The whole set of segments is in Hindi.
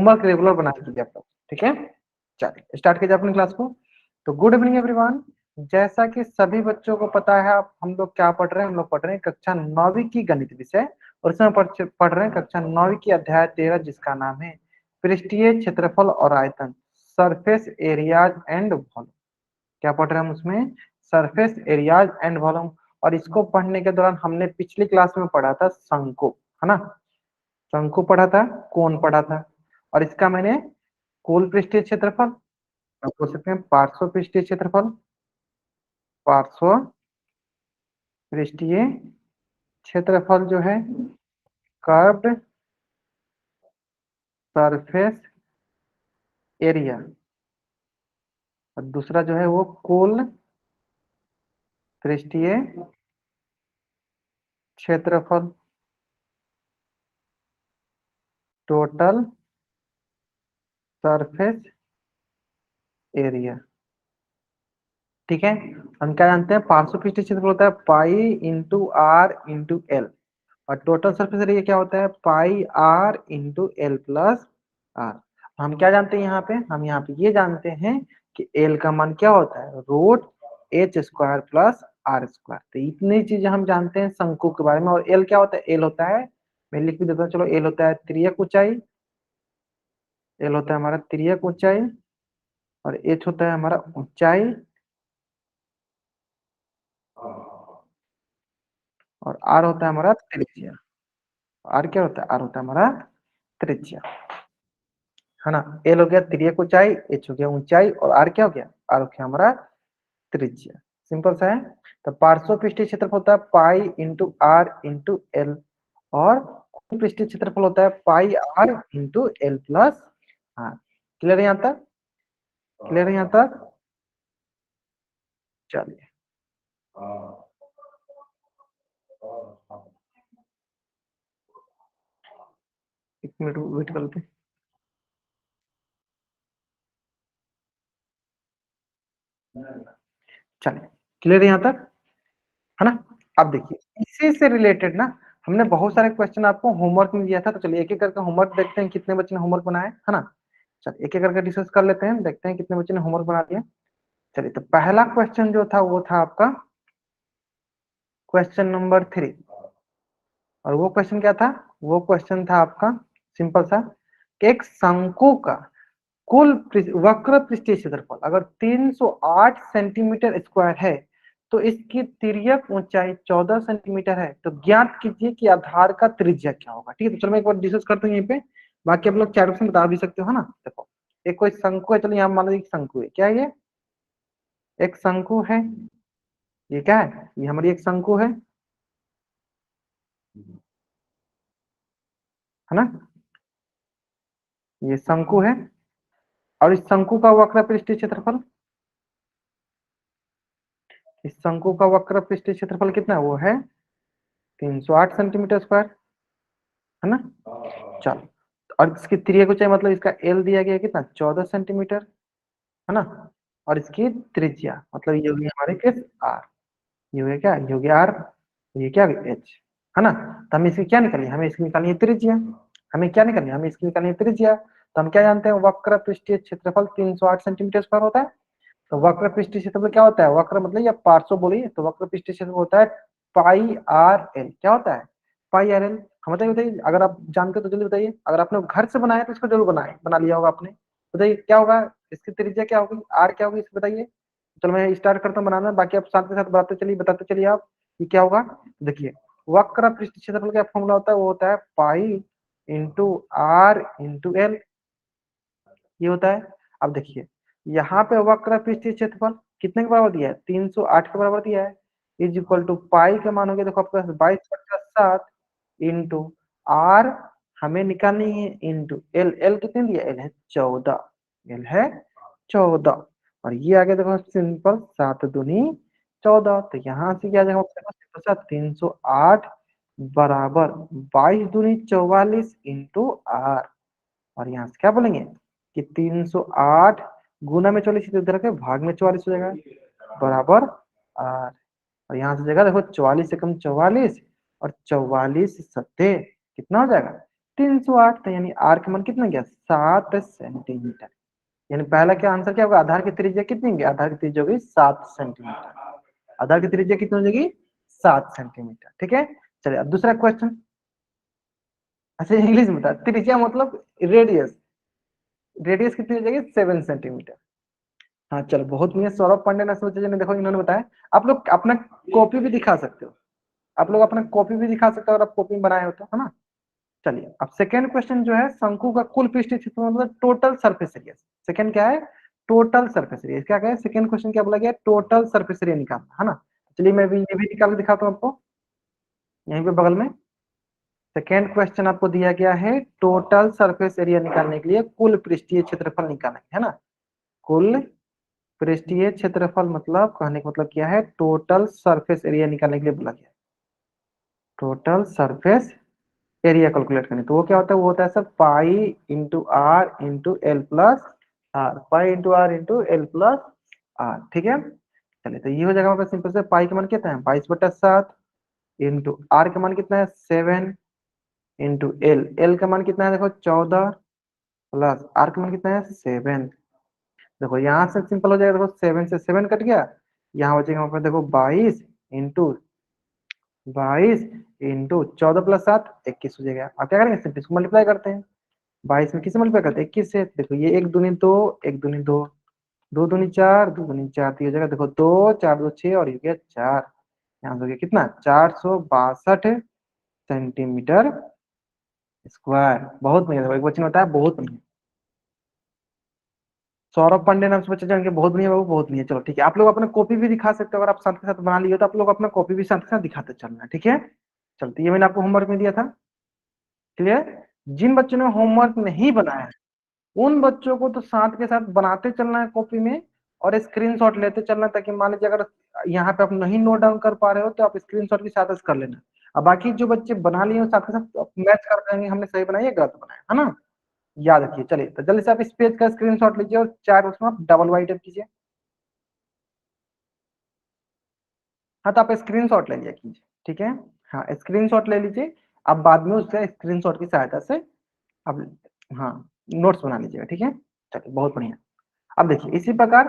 होमवर्क रेगुलर बना कीजिए आप लोग, ठीक है। चलिए स्टार्ट कीजिए अपनी क्लास को। तो गुड इवनिंग एवरीवन। जैसा कि सभी बच्चों को पता है, आप हम लोग क्या पढ़ रहे हैं, हम लोग पढ़ रहे हैं कक्षा 9वीं की गणित विषय, और इसमें पढ़ रहे हैं कक्षा 9वीं की अध्याय 13, जिसका नाम है पृष्ठीय क्षेत्रफल और आयतन, सरफेस एरियाज एंड वॉल्यूम। क्या पढ़ रहे हैं हम उसमें? Surface areas and volume. और इसको पढ़ने के दौरान हमने पिछली क्लास में पढ़ा था शंकु, है ना। शंकु पढ़ा था, कोण पढ़ा था, और इसका मैंने कुल पृष्ठीय क्षेत्रफल, आप बोल सकते हैं पार्श्व पृष्ठीय क्षेत्रफल, पार्श्व पृष्ठीय क्षेत्रफल जो है कर्व्ड सरफेस एरिया, और दूसरा जो है वो कुल पृष्ठीय क्षेत्रफल, टोटल सरफेस एरिया, ठीक है। हम क्या जानते हैं? पार्श्व पृष्ठीय क्षेत्रफल होता है pi into are into L, और टोटल सरफेस एरिया क्या होता है? Pi r into L plus r. हम क्या जानते हैं यहाँ पे? हम यहाँ पे ये जानते हैं कि एल का मान क्या होता है? Root H square plus R square. तो इतनी चीजें हम जानते हैं शंकु के बारे में। और एल क्या होता है? एल होता है, मैं लिख भी देता हूँ, चलो। एल होता है तिर्यक ऊंचाई, एल होता है हमारा तिर्यक ऊंचाई, और एच होता है हमारा ऊंचाई, और आर होता है हमारा त्रिज्या। आर क्या होता है? आर होता है हमारा त्रिज्या, है ना। एल हो गया तिर्यक ऊंचाई, एच हो गया ऊंचाई, और आर क्या हो गया? आर हो गया हमारा त्रिज्या। सिंपल सा है। तो पार्श्व पृष्ठीय क्षेत्रफल होता है pi into are into L, और कुल पृष्ठीय क्षेत्रफल होता है pi r into L plus r. Clear है यहाँ तक? क्लियर है यहाँ तक? चलिए, एक मिनट वेट कर लेते। चलिए, क्लियर है यहाँ तक, है ना। अब देखिए, इसी से रिलेटेड ना हमने बहुत सारे क्वेश्चन आपको होमवर्क में दिया था। तो चलिए एक एक करके होमवर्क देखते हैं, कितने बच्चे ने होमवर्क बनाया है ना। चलिए एक एक करके डिस्कस कर लेते हैं, देखते हैं कितने बच्चे ने होमवर्क बना दिया। चलिए, तो पहला क्वेश्चन जो था वो था आपका क्वेश्चन नंबर 3। और वो क्वेश्चन क्या था? वो क्वेश्चन था आपका सिंपल सा, कि एक शंकु का कुल वक्र पृष्ठीय क्षेत्रफल अगर 308 सेंटीमीटर स्क्वायर है, तो इसकी तिर्यक ऊंचाई 14 सेंटीमीटर है। तो ज्ञात कीजिए कि आधार का त्रिज्या क्या होगा। ठीक है, तो चलो मैं एक बार डिस्कस करता हूँ यहीं पे, बाकी आप लोग चैट में बता भी सकते हो, है ना। देखो, एक कोई शंकु है, चलो यहाँ मान लीजिए शंकु है। क्या है ये? एक शंकु है। ये क्या है? ये हमारी एक शंकु है ना। ये शंकु है, और इस शंकु का वक्र पृष्ठीय क्षेत्रफल, इस शंकु का वक्र पृष्ठीय क्षेत्रफल कितना है? वो है 308 सेंटीमीटर स्क्वायर, है ना। चलो, और इसकी त्रिज्या ऊंचाई मतलब इसका एल दिया गया है कितना? 14 सेंटीमीटर, है ना। और इसकी त्रिज्या मतलब ये होगी हमारे केस आर, ये हो गया क्या? ये हो गया आर, ये क्या? एच, है ना। तो हमें इसकी क्या निकालनी है? हमें इसकी निकालनी है त्रिज्या। हमें क्या निकालनी है? हमें इसकी निकालनी है त्रिज्या। तो हम क्या जानते हैं? वक्र पृष्ठीय क्षेत्रफल 308 सेंटीमीटर स्क्वायर होता है। तो वक्र पृष्ठीय क्षेत्रफल क्या होता है? वक्र मतलब या पार्श्व बोलिए, तो वक्र पृष्ठीय क्षेत्रफल होता है पाई आर एल। क्या होता है? Pi R L. हम बताइए, बताइए, अगर आप जानते हो तो जल्दी बताइए। अगर आपने घर से बनाया तो इसको जरूर बना लिया होगा आपने। बताइए क्या होगा? इसकी त्रिज्या क्या होगी? आर क्या होगी? इसको बताइए। चलो मैं स्टार्ट करता हूँ बनाना, बाकी आप साथ के साथ बताते चलिए आप ये क्या होगा। देखिए, वक्र पृष्ठीय क्षेत्रफल का फॉर्मूला होता है, वो होता है pi into are into L, ये होता है। अब देखिए, यहाँ पे वक्र पृष्ठीय क्षेत्रफल कितने के बराबर दिया है? 308 के बराबर दिया है। इज इक्वल टू पाई का मान हो गया, देखो आपके पास 22/7 इंटू आर हमें निकालनी है, इंटू एल। एल कितने दिया? एल है 14, एल है 14, और ये आ गया देखो सिंपल 7 दूनी 14। तो यहाँ से क्या आ जाएगा आपके पास? सिंपल सा 308 बराबर 22 दूनी 44 इंटू आर। और यहाँ से क्या बोलेंगे कि 308 गुना में 44, इधर के भाग में 44 हो जाएगा, बराबर आर। और यहाँ से जगह देखो 44 से कम 44, और 44 सत्ते कितना हो जाएगा? 308, तो यानी आर का मान कितना गया 7 सेंटीमीटर। यानी पहला क्या आंसर क्या होगा, आधार की त्रिज्या कितनी होगी, आधार की त्रिज्या होगी 7 सेंटीमीटर। आधार की त्रिज्या कितनी हो जाएगी 7 सेंटीमीटर। ठीक है, चलिए अब दूसरा क्वेश्चन। अच्छा इंग्लिश में बता, त्रिज्या मतलब रेडियस, रेडियस कितनी हो जाएगी 7 सेंटीमीटर। हाँ चलो बहुत बढ़िया, सौरभ पांडे ने सोचा ने, देखो इन्होंने बताया। आप लोग अपना कॉपी भी दिखा सकते हो, आप लोग अपना कॉपी भी दिखा सकते हो अगर आप कॉपी में बनाए हो तो, है ना। चलिए अब सेकेंड क्वेश्चन जो है, शंकु का कुल पृष्ठीय क्षेत्रफल मतलब टोटल सरफेस एरिया। सेकेंड क्या है, टोटल सरफेस एरिया। क्या क्या है, सेकेंड क्वेश्चन क्या बोला गया, टोटल सरफेस एरिया निकालना है ना। चलिए मैं भी ये भी निकाल के दिखाता हूँ आपको यहीं पे बगल में। सेकेंड क्वेश्चन आपको दिया गया है टोटल सरफेस एरिया निकालने के लिए कुल पृष्ठीय क्षेत्रफल निकालना है ना। कुल पृष्ठीय क्षेत्रफल मतलब कहने का मतलब क्या है, टोटल सरफेस एरिया निकालने के लिए बोला गया। टोटल सरफेस एरिया कैलकुलेट करनी, तो वो क्या होता है, वो होता है sir pi into are into L plus R, pi into are into L plus R. ठीक है, चलिए तो ये हो जाएगा हमारे पास सिंपल से, पाई का मान कितना है 22/7 इंटू आर का मान कितना है 7 इंटू एल, एल का मान कितना है देखो 14 प्लस आर का मान कितना है 7। देखो यहाँ से सिंपल हो जाएगा, देखो 7 से 7 कट गया, यहाँ हो जाएगा हमारे पास देखो 22 इंटू 14 प्लस 7 21 हो जाएगा। अब क्या करेंगे, सिर्फ इसको मल्टीप्लाई करते हैं, 22 में किससे मल्टीप्लाई करते हैं 21 से। देखो ये एक दूनी दो, एक दूनी दो, दो दूनी चार, दो दूनी चार, तो ये हो जाएगा देखो 2 4 2 6 और ये हो गया 4। यहाँ से हो गया कितना 462 सेंटीमीटर स्क्वायर। बहुत बढ़िया, देखो एक बच्चे ने बताया बहुत बढ़िया, सौरभ पांडे नाम से बच्चा जान के बहुत बढ़िया बाबू, बहुत बढ़िया। चलो ठीक है, आप लोग अपना कॉपी भी दिखा सकते हो, अगर आप साथ के साथ बना लिए हो तो आप लोग अपना कॉपी भी साथ के साथ दिखाते चलना। ठीक है, चलते ये मैंने आपको होमवर्क में दिया था, क्लियर। जिन बच्चों ने होमवर्क नहीं बनाया है उन बच्चों को तो साथ के साथ बनाते चलना है कॉपी में, और स्क्रीनशॉट लेते चलना है, ताकि मान लीजिए अगर यहाँ पे आप नहीं नोट डाउन कर पा रहे हो तो आप स्क्रीनशॉट के साथ कर लेना। अब बाकी जो बच्चे बना लिए हो साथ के साथ मैच कर देंगे, हमने सही बनाया या गलत बनाया, है ना। याद रखिए, चलिए तो जल्दी से आप इस पेज का स्क्रीनशॉट लीजिए और चार उसमें आप डबल वाइट कीजिए। हाँ तो आप स्क्रीनशॉट ले लिया कीजिए, ठीक है। हाँ स्क्रीनशॉट ले लीजिए, आप बाद में उसका स्क्रीनशॉट की सहायता से आप, हाँ नोट्स बना लीजिएगा, ठीक है। चलिए बहुत बढ़िया। अब देखिए इसी प्रकार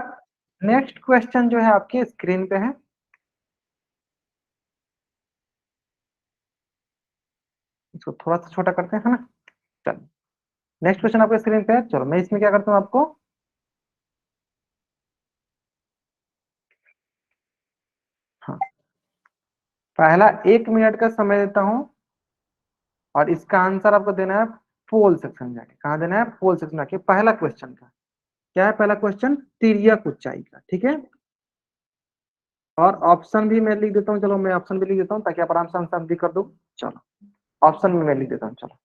नेक्स्ट क्वेश्चन जो है आपके स्क्रीन पे है, इसको थोड़ा सा छोटा करते हैं, है ना। चलिए नेक्स्ट क्वेश्चन आपके स्क्रीन पे है, चलो मैं इसमें क्या करता हूँ आपको, हाँ पहला 1 मिनट का समय देता हूँ और इसका आंसर आपको देना है पोल सेक्शन जाके। कहाँ देना है, पोल सेक्शन जाके। पहला क्वेश्चन का क्या है, पहला क्वेश्चन तिर्यक ऊंचाई का, ठीक है। और ऑप्शन भी मैं लिख देता हूँ, चलो मैं ऑप्शन भी लिख देता हूँ ताकि आप आराम से आंसर भी कर दो। चलो ऑप्शन में मैं लिख देता हूँ, चलो,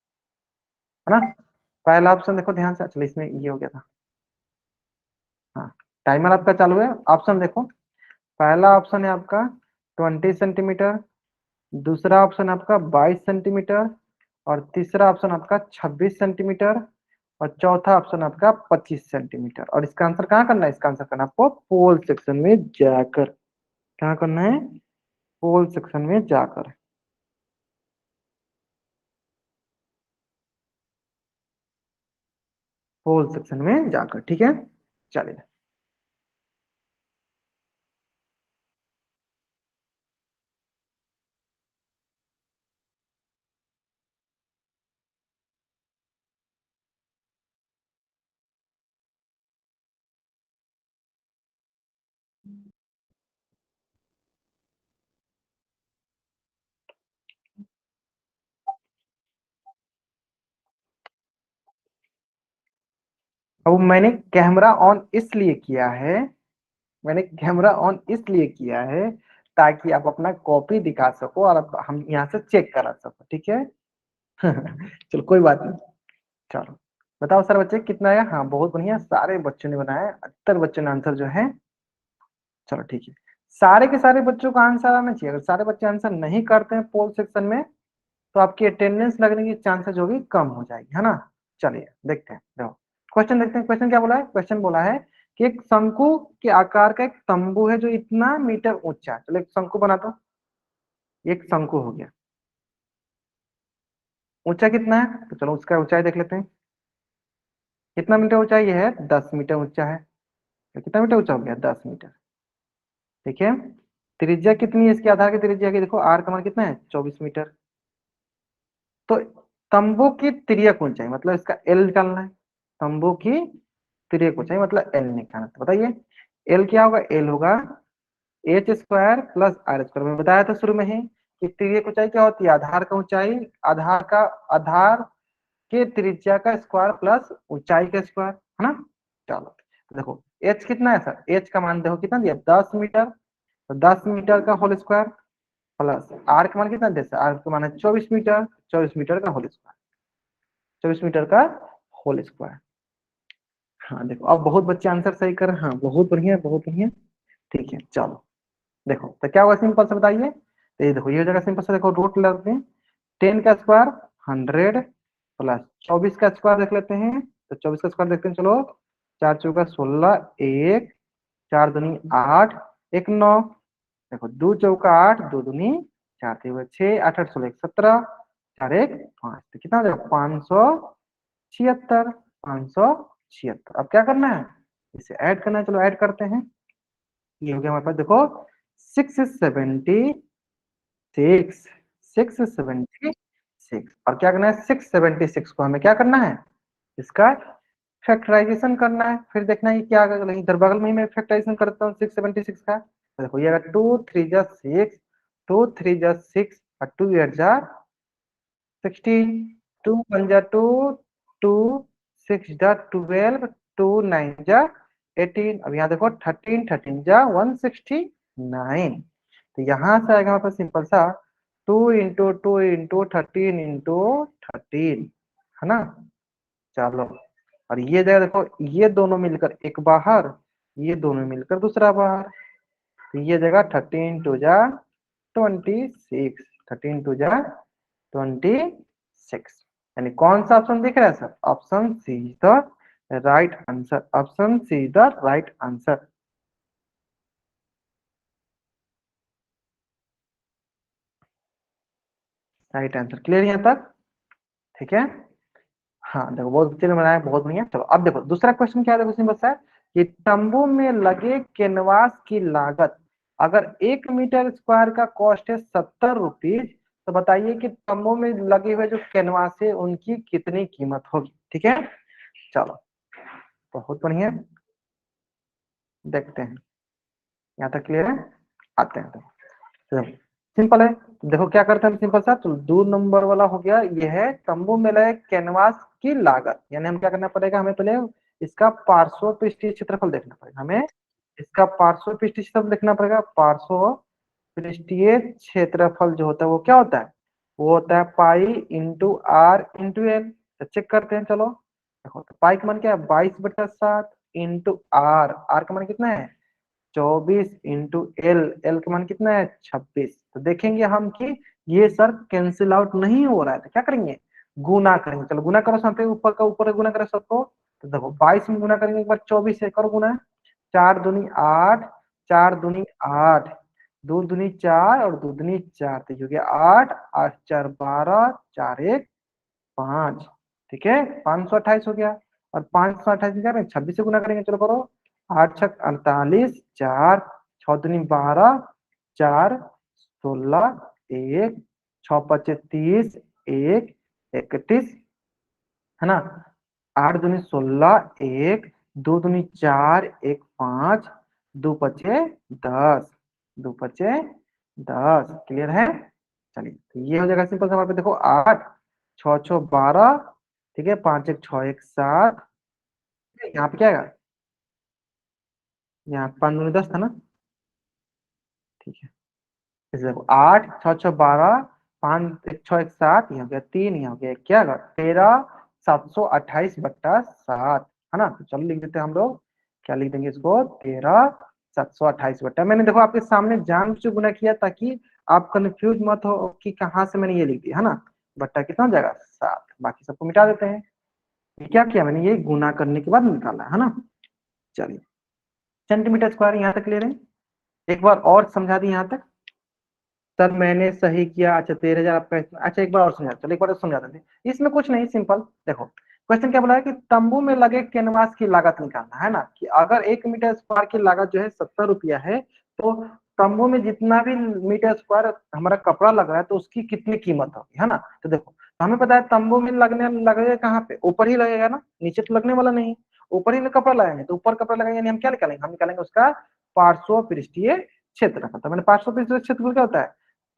है ना। पहला ऑप्शन देखो ध्यान से, चलो इसमें ये हो गया था, हाँ टाइमर आपका चालू है। ऑप्शन देखो, पहला ऑप्शन है आपका 20 सेंटीमीटर, दूसरा ऑप्शन आपका 22 सेंटीमीटर, और तीसरा ऑप्शन आपका 26 सेंटीमीटर, और चौथा ऑप्शन आपका 25 सेंटीमीटर। और इसका आंसर कहाँ करना है, इसका आंसर करना है आपको पोल सेक्शन में जाकर। कहाँ करना है, पोल सेक्शन में जाकर। पोल सेक्शन में जाकर, ठीक है। चलिए अब मैंने कैमरा ऑन इसलिए किया है, मैंने कैमरा ऑन इसलिए किया है ताकि आप अपना कॉपी दिखा सको और हम यहाँ से चेक करा सको, ठीक है। चलो कोई बात नहीं। चलो बताओ सर बच्चे कितना आया, हाँ बहुत बढ़िया, सारे बच्चों ने बनाया, 78 बच्चों ने आंसर जो है। चलो ठीक है, सारे के सारे बच्चों का आंसर आना चाहिए। अगर सारे बच्चे आंसर नहीं करते हैं पोल सेक्शन में तो आपकी अटेंडेंस लगने की चांसेस होगी कम हो जाएगी, है ना। चलिए देखते हैं, देखो क्वेश्चन देखते हैं। क्वेश्चन क्या बोला है, क्वेश्चन बोला है कि एक शंकु के आकार का एक तंबू है जो इतना मीटर ऊंचा है। चलो एक शंकु बना दो, एक शंकु हो गया, ऊंचा कितना है, तो चलो उसका ऊंचाई देख लेते हैं। कितना मीटर ऊंचाई है, 10 मीटर ऊंचा है। तो कितना मीटर ऊंचा हो गया, 10 मीटर। ठीक है। त्रिज्या कितनी है इसके, आधार की त्रिज्या की देखो, आर का मान कितना है, 24 मीटर। तो तंबू की तिर्यक ऊंचाई मतलब इसका एल निकालना है। तंबू की तिर्यक ऊंचाई मतलब एल निकालना है। तो बताइए एल क्या होगा, एल होगा H square plus R square. मैं बताया था शुरू में ही कि तिर्यक ऊंचाई क्या होती है, आधार का ऊंचाई, आधार के त्रिज्या का स्क्वायर प्लस ऊंचाई का स्क्वायर, है ना। चलो तो देखो एच कितना है सर, एच का मान देखो कितना दिया, 10 मीटर। तो 10 मीटर का होल स्क्वायर प्लस आर का मान कितना दिया, आर का मान है 24 मीटर, 24 मीटर का होल स्क्वायर, 24 मीटर का होल स्क्वायर। हाँ देखो अब बहुत बच्चे आंसर सही कर रहे हैं, हाँ बहुत बढ़िया बहुत बढ़िया। ठीक है चलो देखो तो क्या होगा, सिंपल से बताइए। तो ये देखो ये हो जाएगा सिंपल से, देखो रूट लगते हैं, 10 का स्क्वायर 100 प्लस 24 का स्क्वायर देख लेते हैं। तो 24 का स्क्वायर देखते हैं चलो, 4 चौका 16, एक 4 दूनी 8, एक 9, देखो 2 चौका 8, 2 दूनी 4, 6, 8 8 16 17, 4 1 5, तो कितना हो जाएगा 576, 576। अब क्या करना है, इसे ऐड करना है, चलो ऐड करते हैं। ये हो गया हमारे पास देखो 676, 676। और क्या करना है, 676 को हमें क्या करना है, इसका फैक्टराइजेशन करना है। फिर देखना है कि क्या अगर इधर बगल में ही मैं फैक्टराइजेशन करता हूँ 676 का। तो देखो ये अगर 2 3 जा 6, 2 3 जा 6 और 2 8 जा 16, 2 1 जा 2, 2 6 जा 12, 2 9 जा 18। अब यहाँ देखो 13 13 जा 169। तो यहाँ से आएगा हमारे पास सिंपल सा 2 × 2 × 13 × 13, है ना। चलो और ये जगह देखो, ये दोनों मिलकर एक बाहर, ये दोनों मिलकर दूसरा बाहर। तो ये जगह 13 × 2 = 26, 13 × 2 = 26। यानी कौन सा ऑप्शन दिख रहा है sir, option C is the right answer, option C is the right answer. Right answer clear यहाँ तक, ठीक है। हाँ देखो बहुत अच्छे से बनाया, बहुत बढ़िया। चलो अब देखो दूसरा क्वेश्चन क्या है, देखो सिंपल सा है कि तंबू में लगे कैनवास की लागत अगर 1 मीटर स्क्वायर का कॉस्ट है 70 रुपीज, तो बताइए कि तंबू में लगे हुए जो कैनवास है उनकी कितनी कीमत होगी। ठीक है चलो बहुत बढ़िया, देखते हैं यहाँ तक क्लियर है। आते हैं तो सिंपल है, देखो क्या करते हैं सिंपल सा, तो 2 नंबर वाला हो गया, यह है तंबू में लगे कैनवास की लागत। यानी हम क्या करना पड़ेगा, हमें पहले इसका पार्श्व पृष्ठीय क्षेत्रफल देखना पड़ेगा, हमें इसका पार्श्व पृष्ठीय क्षेत्रफल देखना पड़ेगा। पार्श्व पृष्ठीय क्षेत्रफल जो होता है वो क्या होता है, वो होता है pi into are into L. तो चेक करते हैं चलो, देखो तो पाई का मान क्या है 22/7 इंटू आर, आर का मान कितना है 24 इंटू एल, एल का मान कितना है 26। तो देखेंगे हम कि ये सर कैंसिल आउट नहीं हो रहा है, तो क्या करेंगे गुना करेंगे। चलो गुना करो साथ में, ऊपर का ऊपर गुना करो सबको। तो देखो 22 में गुना करेंगे एक बार, 24 से करो गुना, 4 दूनी 8, 4 दूनी 8, 2 दूनी 4 और 2 दूनी 4, तो हो गया 8, 8 4 12, 4 1 5। ठीक है 528 हो गया, और 528 क्या 26 से गुना करेंगे, चलो करो 8 6 48, 4 6 दूनी 12, 4 16, 1 6 5 30, 1 31, है ना। 8 दूनी 16, 1 2 दूनी 4, 1 5, 2 5 10, 2 5 10। क्लियर है, चलिए तो ये हो जाएगा सिंपल से हमारे पे देखो 8 6 6 12, ठीक है 5 1 6 1 7। यहाँ पे क्या आएगा, यहाँ 5 दूनी 10 था ना, ठीक है। इसे देखो 8 6 6 12, 5 1 6 1 7, यहाँ हो गया 3, यहाँ हो गया क्या 13 728/7, है ना। तो चलो लिख देते हैं हम लोग, क्या लिख देंगे इसको 13 728 मैंने देखो आपके सामने जान से गुना किया ताकि आप कंफ्यूज मत हो कि कहाँ से मैंने ये लिख दिया, है ना। बट्टा कितना हो जाएगा 7, बाकी सबको मिटा देते हैं। ये क्या किया मैंने, ये गुना करने के बाद निकाला है ना। चलिए सेंटीमीटर स्क्वायर यहाँ तक क्लियर है, एक बार और समझा दी यहाँ तक। सर मैंने सही किया। अच्छा 13,000 आपका अच्छा एक बार और समझा, चलो एक बार और समझा देते हैं। इसमें कुछ नहीं, सिंपल देखो क्वेश्चन क्या बोला है कि तंबू में लगे कैनवास की लागत निकालना है ना, कि अगर 1 मीटर स्क्वायर की लागत जो है 70 रुपया है, तो तंबू में जितना भी मीटर स्क्वायर हमारा कपड़ा लग रहा है तो उसकी कितनी कीमत होगी, है ना। तो देखो हमें पता है तंबू में लगने लगेगा कहाँ पे, ऊपर ही लगेगा ना, नीचे तो लगने वाला नहीं। ऊपर ही कपड़ा लगाएंगे तो ऊपर कपड़ा लगाएंगे, यानी हम क्या निकालेंगे, हम निकालेंगे उसका पार्श्व पृष्ठीय क्षेत्रफल। तो मैंने पार्श्व पृष्ठीय क्षेत्रफल क्या होता है,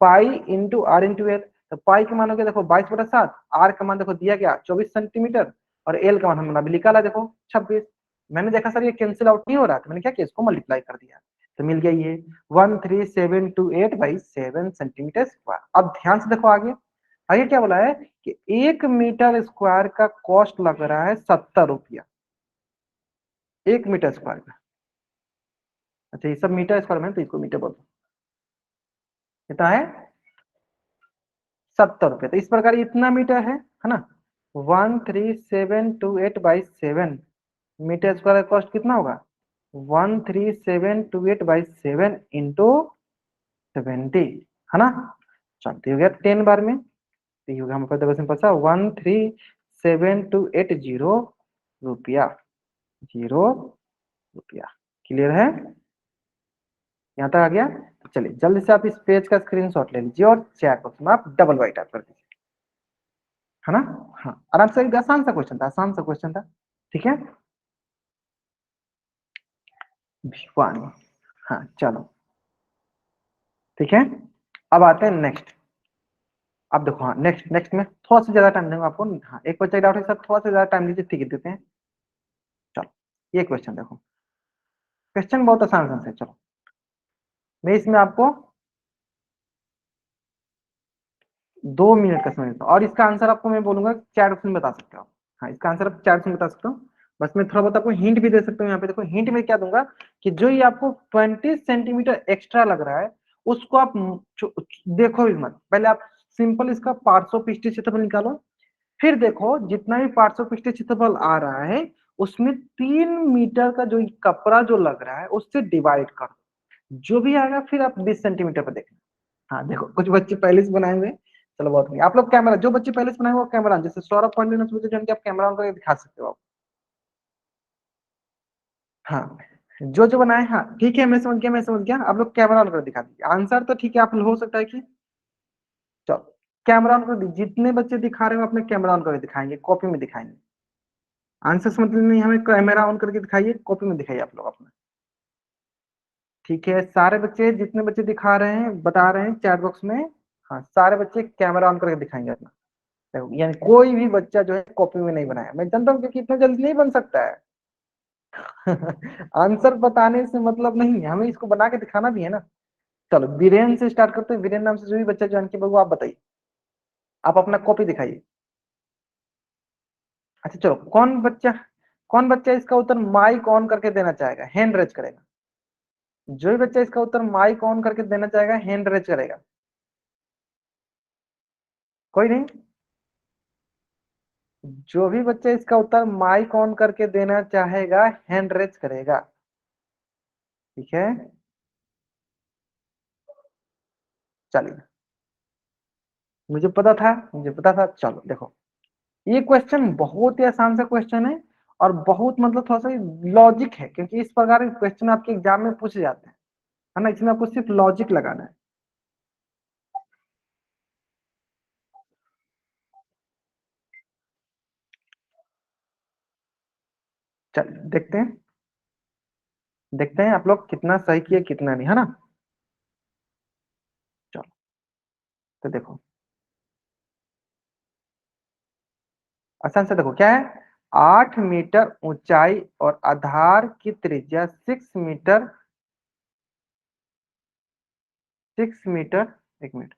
pi into are into L. तो पाई के मान हो गया देखो 22/7, आर का मान देखो दिया गया 24 सेंटीमीटर, और एल का मान हमने अभी निकाला देखो 26। मैंने देखा सर ये कैंसिल आउट नहीं हो रहा, तो मैंने क्या किया, इसको मल्टीप्लाई कर दिया, तो मिल गया ये 13728/7 सेंटीमीटर स्क्वायर। अब ध्यान से देखो आगे, आगे क्या बोला है कि 1 मीटर स्क्वायर का कॉस्ट लग रहा है 70 रुपया, 1 मीटर स्क्वायर का। अच्छा ये सब मीटर स्क्वायर में, तो इसको मीटर बोलते हैं। कितना है, 70 रुपये। तो इस प्रकार इतना मीटर है ना, 13728/7 मीटर स्क्वायर का कॉस्ट कितना होगा, 13728/7 इंटू 70, है ना। चलते हो गया 10 बार में, तो ये होगा हमारे पास, देखो सिंपल सा 13728 रुपया, 0 रुपया। क्लियर है, यहाँ तक आ गया। तो चलिए जल्दी से आप इस पेज का स्क्रीनशॉट ले लीजिए और चैट बॉक्स में आप डबल वाइट टाइप कर दीजिए, है ना। हाँ आराम से, आसान सा क्वेश्चन था, आसान सा क्वेश्चन था, ठीक है। वन, हाँ चलो ठीक है। अब आते हैं नेक्स्ट। अब देखो हाँ नेक्स्ट नेक्स्ट में थोड़ा सा ज्यादा टाइम दूंगा आपको। हाँ एक बच्चा डाउट है सर थोड़ा सा ज्यादा टाइम दीजिए, ठीक है देते हैं। चलो ये क्वेश्चन देखो, क्वेश्चन बहुत आसान सा है। चलो मैं इसमें आपको 2 मिनट का समय देता हूँ, और इसका आंसर आपको मैं बोलूंगा चैट ऑप्शन बता सकते हो। हाँ इसका आंसर आप चैट ऑप्शन बता सकते हो। बस मैं थोड़ा बहुत आपको हिंट भी दे सकता हूँ। यहाँ पे देखो हिंट में क्या दूंगा, कि जो ये आपको 20 सेंटीमीटर एक्स्ट्रा लग रहा है, उसको आप देखो भी मत, पहले आप सिंपल इसका पार्श्व पृष्ठीय क्षेत्रफल निकालो। फिर देखो जितना भी पार्श्व पृष्ठीय क्षेत्रफल आ रहा है, उसमें 3 मीटर का जो कपड़ा जो लग रहा है उससे डिवाइड कर दो। जो भी आएगा फिर आप 20 सेंटीमीटर पर देखना। हाँ देखो कुछ बच्चे पहले से बनाए हुए हैं। चलो बहुत नहीं, आप लोग कैमरा, जो बच्चे पहले से बनाए हुए वो कैमरा, जैसे सौरभ पांडे ने सोचा जान के आप कैमरा ऑन करके दिखा सकते हो आप। हाँ जो जो बनाए, हाँ ठीक है मैं समझ गया, मैं समझ गया। आप लोग कैमरा ऑन कर दिखा दीजिए आंसर, तो ठीक है आप हो सकता है कि, चलो कैमरा ऑन कर दीजिए, जितने बच्चे दिखा रहे हो अपने कैमरा ऑन करके दिखाएंगे, कॉपी में दिखाएंगे। आंसर समझ नहीं, हमें कैमरा ऑन करके दिखाइए, कॉपी में दिखाइए आप लोग अपना। ठीक है सारे बच्चे, जितने बच्चे दिखा रहे हैं बता रहे हैं चैट बॉक्स में, हाँ सारे बच्चे कैमरा ऑन करके दिखाएंगे अपना। देखो यानी कोई भी बच्चा जो है कॉपी में नहीं बनाया, मैं जानता हूँ क्योंकि इतना जल्दी नहीं बन सकता है। आंसर बताने से मतलब नहीं है, हमें इसको बना के दिखाना भी है ना। चलो वीरेन से स्टार्ट करते हैं, वीरेन नाम से जो भी बच्चा ज्वाइन किया वो आप बताइए, आप अपना कॉपी दिखाइए। अच्छा चलो कौन बच्चा इसका उत्तर माइक ऑन करके देना चाहेगा, हैंड रेज करेगा। जो भी बच्चा इसका उत्तर माइक ऑन करके देना चाहेगा हैंड रेज करेगा। कोई नहीं, जो भी बच्चा इसका उत्तर माइक ऑन करके देना चाहेगा हैंड रेज करेगा, ठीक है। चलिए मुझे पता था। चलो देखो ये क्वेश्चन बहुत ही आसान सा क्वेश्चन है, और बहुत मतलब थोड़ा सा लॉजिक है, क्योंकि इस प्रकार के क्वेश्चन आपके एग्जाम में पूछे जाते हैं, है ना। इसमें आपको सिर्फ लॉजिक लगाना है। चल देखते हैं आप लोग कितना सही किए कितना नहीं, है ना। चलो तो देखो आसान से देखो क्या है, 8 मीटर ऊंचाई और आधार की त्रिज्या 6 मीटर 1 मिनट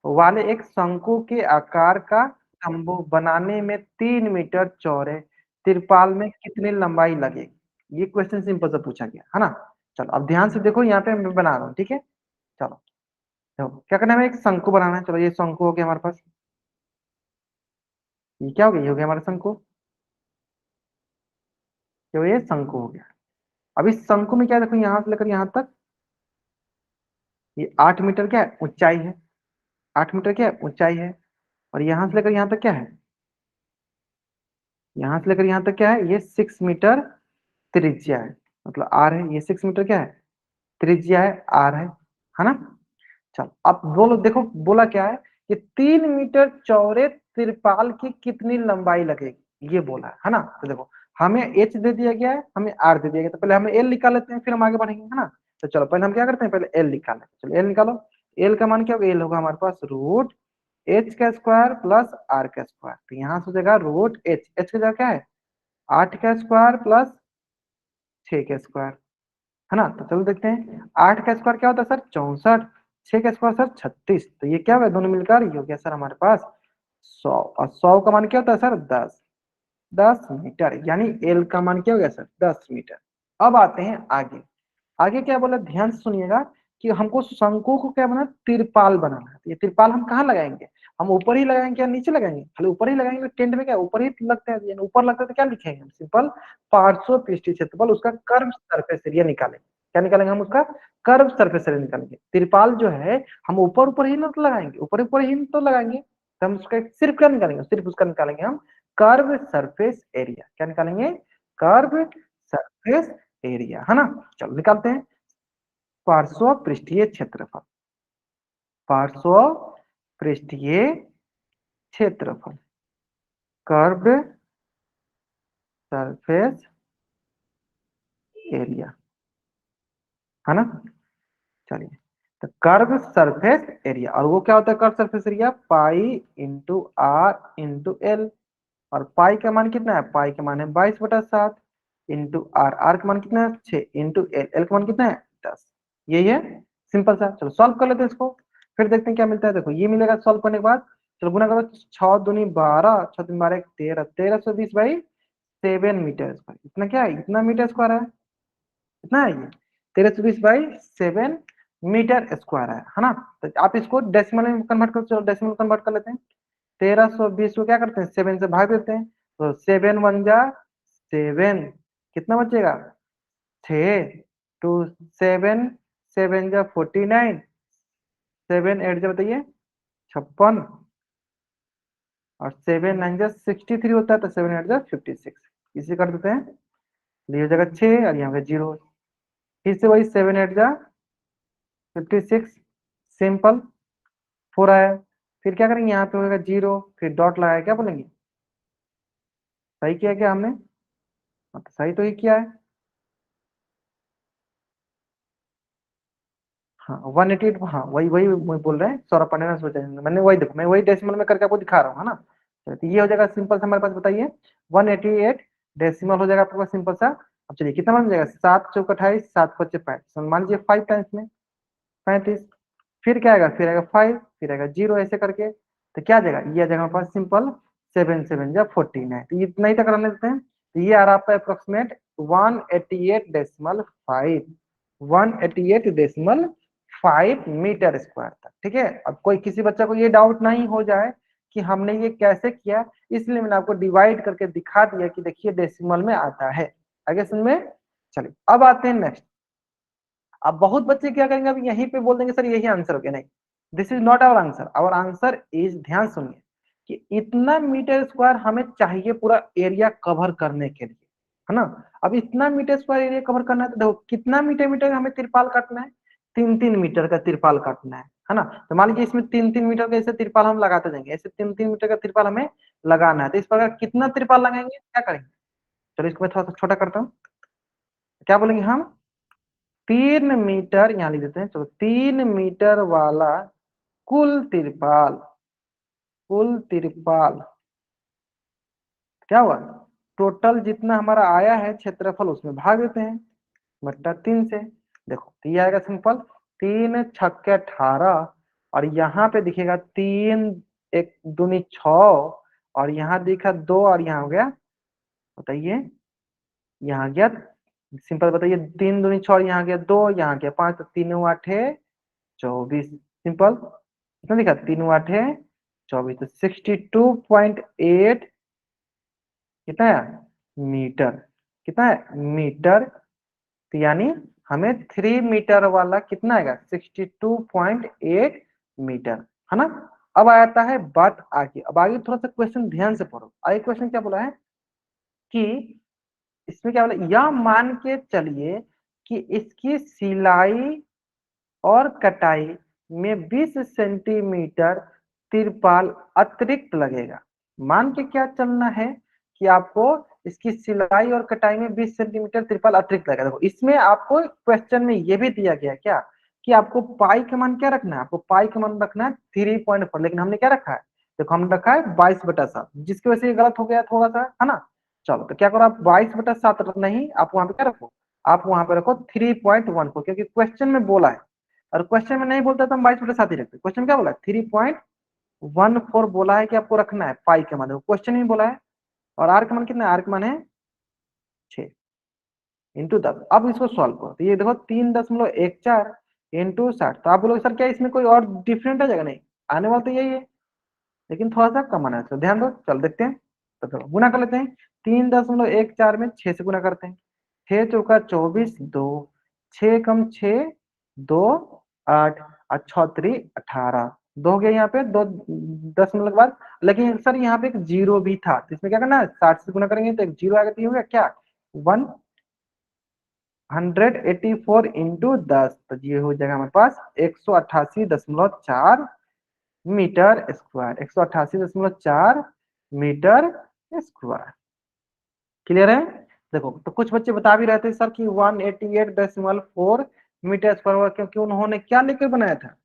वाले एक शंकु के आकार का तंबू बनाने में 3 मीटर चौड़े तिरपाल में कितनी लंबाई लगेगी। ये क्वेश्चन सिंपल से पूछा गया है ना। चलो अब ध्यान से देखो, यहाँ पे मैं बना रहा हूँ, ठीक है। चलो देखो क्या करना है, हमें एक शंकु बनाना है। चलो ये शंकु हो गया हमारे पास, ये क्या हो गया, ये हो गया हमारा शंकु। तो ये शंकु हो गया। अब इस शंकु में क्या देखो, यहाँ से लेकर यहाँ तक ये 8 मीटर क्या है ऊंचाई है, 8 मीटर क्या है ऊंचाई है, और यहां से लेकर यहां तक क्या है, यहां से लेकर यहां तक क्या है, ये 6 मीटर त्रिज्या है, मतलब आर है, ये 6 मीटर क्या है त्रिज्या है, आर है ना। चल अब बोलो, देखो बोला क्या है कि 3 मीटर चौड़े तिरपाल की कितनी लंबाई लगेगी, ये बोला है ना। तो देखो हमें एच दे दिया गया है, हमें आर दे दिया गया, तो पहले हम एल निकाल लेते हैं, फिर हम आगे बढ़ेंगे, है ना। तो चलो पहले हम क्या करते हैं, पहले एल निकालें, चलो एल निकालो। एल का मान क्या होगा, एल होगा हमारे पास रूट एच का स्क्वायर प्लस आर का स्क्वायर, तो यहाँ से हो जाएगा रूट एच, एच का जगह क्या है 8 का स्क्वायर प्लस 6 का स्क्वायर, है ना। तो चलो देखते हैं 8 का स्क्वायर क्या होता है सर 64, 6 का स्क्वायर सर 36, तो ये क्या होगा दोनों मिलकर ये हो गया सर हमारे पास 100, और 100 का मान क्या होता है सर 10, 10 मीटर, यानी एल का मान क्या हो गया सर 10 मीटर। अब आते हैं आगे, आगे क्या बोला ध्यान से सुनिएगा कि हमको शंकु को क्या बनाना, तिरपाल बनाना है। तो ये तिरपाल हम कहाँ लगाएंगे, हम ऊपर ही लगाएंगे या नीचे लगाएंगे, खाली ऊपर ही लगाएंगे, टेंट में क्या ऊपर ही लगते हैं, यानी ऊपर लगता है तो क्या लिखेंगे हम सिंपल पार्श्व पृष्ठीय क्षेत्रफल, उसका कर्व सरफेस एरिया निकालेंगे। क्या निकालेंगे हम उसका कर्व सरफेस एरिया निकालेंगे। तिरपाल जो है हम ऊपर ऊपर ही ना तो लगाएंगे, ऊपर ऊपर ही तो लगाएंगे, तो हम उसका सिर्फ क्या निकालेंगे, सिर्फ उसका निकालेंगे हम कर्व सरफेस एरिया। क्या निकालेंगे, कर्व सरफेस एरिया, है ना। चलो निकालते हैं पार्श्व पृष्ठीय क्षेत्रफल, पार्श्व पृष्ठीय क्षेत्रफल, कर्व सरफेस एरिया, है ना। चलिए, तो कर्व सरफेस एरिया, और वो क्या होता है curve surface area, pi into are into L, और पाई का मान कितना है, पाई का मान है 22/7 इंटू आर, आर का मान कितना है 6 इंटू एल, एल का मान कितना है 10, यही है सिंपल सा। चलो सॉल्व कर लेते हैं इसको, फिर देखते हैं क्या मिलता है। देखो ये मिलेगा सॉल्व करने के बाद, चलो गुना करो, 6 दूनी 12, 6 दूनी 12 13, 1320/7 मीटर स्क्वायर, इतना क्या है, इतना मीटर स्क्वायर है, इतना है ये 1320/7 मीटर स्क्वायर है ना। तो आप इसको डेसिमल में कन्वर्ट करो, चलो डेसिमल कन्वर्ट कर लेते हैं। 1320 को क्या करते हैं 7 से भाग देते हैं, तो 7 1 जा 7, कितना बचेगा 6, 2 7, 7 जा 49, 7 8 जा बताइए 56, और 7 9 जा 63 होता है, तो 7 8 जा 56, इसे कर देते हैं, तो ये हो जाएगा 6 और यहाँ पे 0, फिर से वही 7 8 जा 56, सिंपल 4 आया, फिर क्या करेंगे यहाँ पे होगा 0, फिर डॉट लगाया, क्या बोलेंगे सही किया क्या हमने, हाँ, तो सही तो ही किया है। हाँ 188, हाँ वही वही वही बोल रहे हैं, सौरभ पांडे ने सोचा, मैंने वही देखो, मैं वही डेसिमल में करके आपको दिखा रहा हूँ, है ना। तो ये हो जाएगा सिंपल सा हमारे पास, बताइए 188 डेसिमल हो जाएगा आपके पास सिंपल सा। अब चलिए कितना बन जाएगा, 7 चौक 28, 7 5 35, मान लीजिए 5 टाइम्स में 35, फिर क्या आएगा, फिर आएगा 5, फिर आएगा 0, ऐसे करके, तो क्या आ जाएगा, ये आ जाएगा हमारे पास सिंपल 7 7 जा 49, तो इतना ही तक रहने देते हैं। तो ये आ रहा है आपका अप्रोक्सीमेट 188.5, 188.5 मीटर स्क्वायर तक, ठीक है। अब कोई किसी बच्चा को ये डाउट नहीं हो जाए कि हमने ये कैसे किया, इसलिए मैंने आपको डिवाइड करके दिखा दिया कि देखिए डेसिमल में आता है, आगे सुन में। चलिए अब आते हैं नेक्स्ट। अब बहुत बच्चे क्या करेंगे, अब यहीं पे बोल देंगे सर यही आंसर हो गया, नहीं, this is not our answer, our answer is, ध्यान सुनिए, कि इतना मीटर स्क्वायर हमें चाहिए पूरा एरिया कवर करने के लिए, है ना। अब इतना मीटर स्क्वायर एरिया कवर करना है, तो देखो कितना मीटर मीटर हमें तिरपाल काटना है, 3 3 मीटर का तिरपाल काटना है ना। तो मान लीजिए इसमें 3 3 मीटर का ऐसे तिरपाल हम लगाते जाएंगे, ऐसे 3 3 मीटर का तिरपाल हमें लगाना है, तो इस प्रकार कितना तिरपाल लगाएंगे, क्या करेंगे, चलो इसको मैं थोड़ा सा छोटा करता हूँ, क्या बोलेंगे हम 3 मीटर, यहाँ लिख देते हैं, चलो 3 मीटर वाला कुल तिरपाल, कुल तिरपाल क्या हुआ, टोटल जितना हमारा आया है क्षेत्रफल उसमें भाग देते हैं बट्टा 3 से। देखो तो ये आएगा सिंपल 3 6 18, और यहाँ पे दिखेगा 3 1 दूनी 6, और यहाँ दिखा 2, और यहाँ हो गया, बताइए यहाँ गया सिंपल, बताइए 3 दूनी 6, और यहाँ गया 2, यहाँ गया 5, तो 3 8 24, सिंपल कितना दिखा 3 8 24, तो 62.8 कितना है मीटर, कितना है मीटर, तो यानी हमें 3 मीटर वाला कितना आएगा 62.8 मीटर, है ना। अब आता है बात आगे, अब आगे थोड़ा सा क्वेश्चन ध्यान से पढ़ो। आगे क्वेश्चन क्या बोला है कि इसमें क्या बोला, यह मान के चलिए कि इसकी सिलाई और कटाई में 20 सेंटीमीटर तिरपाल अतिरिक्त लगेगा। मान के क्या चलना है कि आपको इसकी सिलाई और कटाई में 20 सेंटीमीटर तिरपाल अतिरिक्त लगेगा। देखो इसमें आपको क्वेश्चन में ये भी दिया गया क्या कि आपको पाई का मान क्या रखना है, आपको पाई का मान रखना है 3.4, लेकिन हमने क्या रखा है, देखो हमने रखा है 22/7, जिसकी वजह से ये गलत हो गया थोड़ा सा, है ना। चलो तो क्या करो आप 22/7 नहीं, आप वहां पे क्या रखो, आप वहां पे रखो 3.14, क्योंकि क्वेश्चन में बोला है। और क्वेश्चन में नहीं बोलता तो हम 22/7 ही रखते। क्वेश्चन क्या बोला है 3.14 बोला है कि आपको रखना है पाई के मान, क्वेश्चन ही बोला है। और आर का मान कितना है, आर का मान है 6 इंटू 10। अब इसको सॉल्व करो तो ये देखो 3.14 इंटू 60, तो आप बोलोगे सर क्या इसमें कोई और डिफरेंट आ जाएगा, नहीं आने वाला तो यही है, लेकिन थोड़ा सा कम आना है, तो ध्यान दो। चल देखते हैं, तो चलो गुना कर लेते हैं। 3.14 में 6 से गुना करते हैं, 6 चौका 24, 2 6 कम 6 2 8 और 6 3 18, 2 हो गया यहाँ पे, 2 दशमलव के बाद, लेकिन सर यहाँ पे एक जीरो भी था, तो इसमें क्या करना है 60 से गुना करेंगे तो एक जीरो आएगा, तो ये हो गया क्या 184 इंटू 10, तो ये हो जाएगा हमारे पास 188.4 metre square, 188.4 metre square. Clear है। देखो तो कुछ बच्चे बता भी रहे थे सर कि 188.4 मीटर स्क्वायर हुआ, क्योंकि उन्होंने क्या लेकर बनाया था,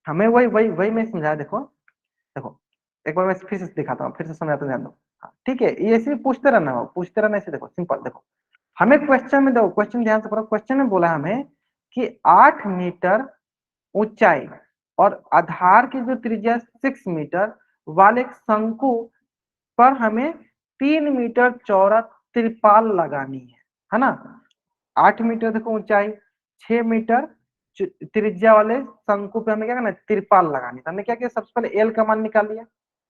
हमें वही वही वही मैं समझाया। देखो देखो एक बार मैं फिर से दिखाता हूँ, फिर से समझाता हूँ, ध्यान दो। हाँ, ठीक है, ये ऐसे पूछते रहना हो, पूछते रहना ऐसे। देखो सिंपल, देखो हमें क्वेश्चन में, देखो क्वेश्चन ध्यान से पढ़ो, क्वेश्चन में बोला हमें कि 8 मीटर ऊंचाई और आधार की जो त्रिज्या 6 मीटर वाले एक शंकु पर हमें 3 मीटर चौड़ा त्रिपाल लगानी है ना। 8 मीटर देखो ऊंचाई, 6 मीटर त्रिज्या वाले शंकु पे हमें क्या करना है, त्रिपाल लगानी। तो हमने क्या किया, सबसे पहले एल का मान निकाल लिया,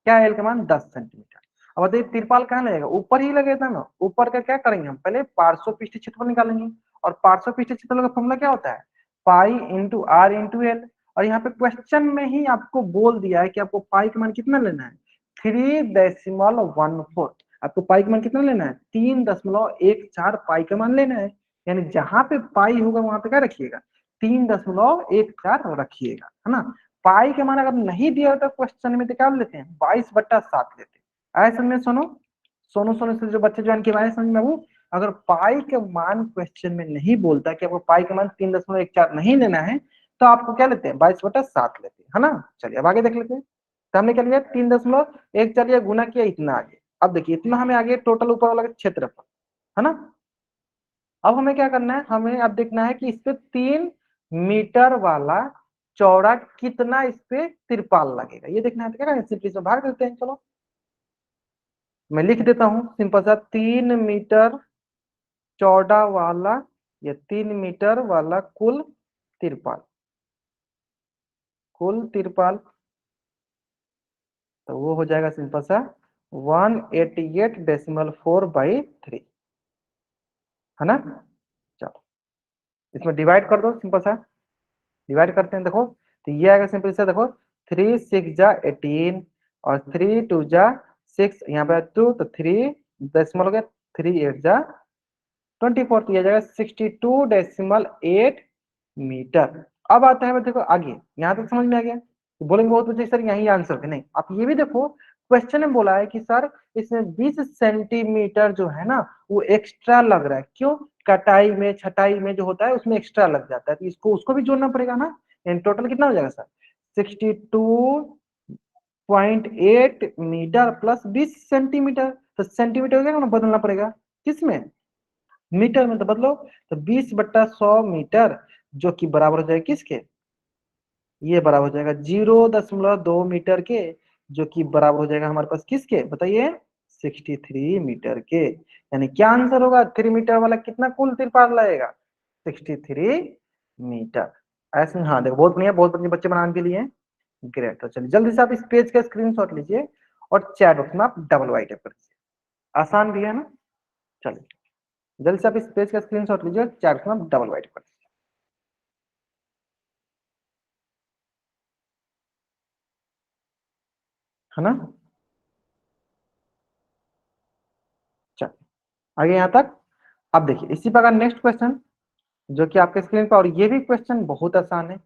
क्या एल का मान 10 सेंटीमीटर। अब बताइए त्रिपाल कहाँ लगेगा, ऊपर ही लगेगा ना। ऊपर का क्या करेंगे, हम पहले पार्श्व पृष्ठ क्षेत्रफल निकालेंगे, और पार्श्व पृष्ठ क्षेत्रफल का फॉर्मूला क्या होता है, pi into are into L. और यहाँ पे क्वेश्चन में ही आपको बोल दिया है कि आपको पाई का मान कितना लेना है, 3.14। आपको पाई का मान कितना लेना है, 3.14 पाई का मान लेना है। यानी जहां पे पाई होगा वहां पे क्या रखिएगा, 3.14 रखिएगा, है ना। पाई के मान अगर नहीं दिया होता क्वेश्चन में तो क्या लेते हैं, 22/7 लेते हैं। आए समझ में, सोनो सोनो सोनो से जो बच्चे ज्वाइन किए समझ में वो, अगर पाई के मान क्वेश्चन में नहीं बोलता कि आपको पाई का मान 3.14 नहीं लेना है, तो आपको क्या लेते हैं 22/7 लेते हैं, है ना। चलिए अब आगे देख लेते हैं। तो हमने क्या लिया 3.14 लिया, गुना किया इतना आगे। अब देखिए इतना हमें आगे टोटल ऊपर वाला क्षेत्रफल, है ना। अब हमें क्या करना है, हमें अब देखना है कि इस पे 3 मीटर वाला चौड़ा कितना इस पे तिरपाल लगेगा, ये देखना है। तो क्या करेंगे, सिंपली इसमें भाग देते हैं। चलो मैं लिख देता हूं सिंपल सा, 3 मीटर चौड़ा वाला या 3 मीटर वाला कुल तिरपाल, कुल तिरपाल, तो वो हो जाएगा सिंपल सा 188.4/3, है ना। चलो इसमें डिवाइड कर दो, सिंपल सा डिवाइड करते हैं। देखो तो ये आएगा सिंपल सा, देखो 3 6 जा 18 और 3 2 जा 6, यहाँ पे 2 तो 3 हो गया, 3 8 जा 24, तो ये जाएगा 62.8 मीटर। अब आता है देखो आगे, यहाँ तक समझ में आ गया। तो बोलेंगे बहुत बच्चे सर यही आंसर है, नहीं आप ये भी देखो क्वेश्चन में बोला है कि सर इसमें 20 सेंटीमीटर जो है ना वो एक्स्ट्रा लग रहा है, क्यों, कटाई में छटाई में जो होता है उसमें एक्स्ट्रा लग जाता है, तो इसको उसको भी जोड़ना पड़ेगा ना। टोटल कितना हो जाएगा सर 62.8 मीटर प्लस 20 सेंटीमीटर, तो सेंटीमीटर हो जाएगा ना, बदलना पड़ेगा किसमें, मीटर में, तो बदलो। तो 20/100 मीटर जो कि बराबर हो जाएगा किसके, ये बराबर हो जाएगा 0.2 मीटर के, जो कि बराबर हो जाएगा हमारे पास किसके बताइए, 63 मीटर के। यानी क्या आंसर होगा, 3 मीटर वाला कितना कुल तिरपाल लगेगा, 63 मीटर। ऐसे हाँ देखो बहुत बढ़िया, बहुत बढ़िया बच्चे बनाने के लिए ग्रेट। तो चलिए जल्दी से आप इस पेज का स्क्रीनशॉट लीजिए और चैट बॉक्स में आप डबल वाई टाइप कर दीजिए, आसान भी है ना। चलिए जल्दी से आप इस पेज का स्क्रीनशॉट लीजिए, चार को हम डबल वाइड कर दीजिए, है ना। चलिए आगे यहाँ तक। अब देखिए इसी प्रकार नेक्स्ट क्वेश्चन जो कि आपके स्क्रीन पर, और ये भी क्वेश्चन बहुत आसान है।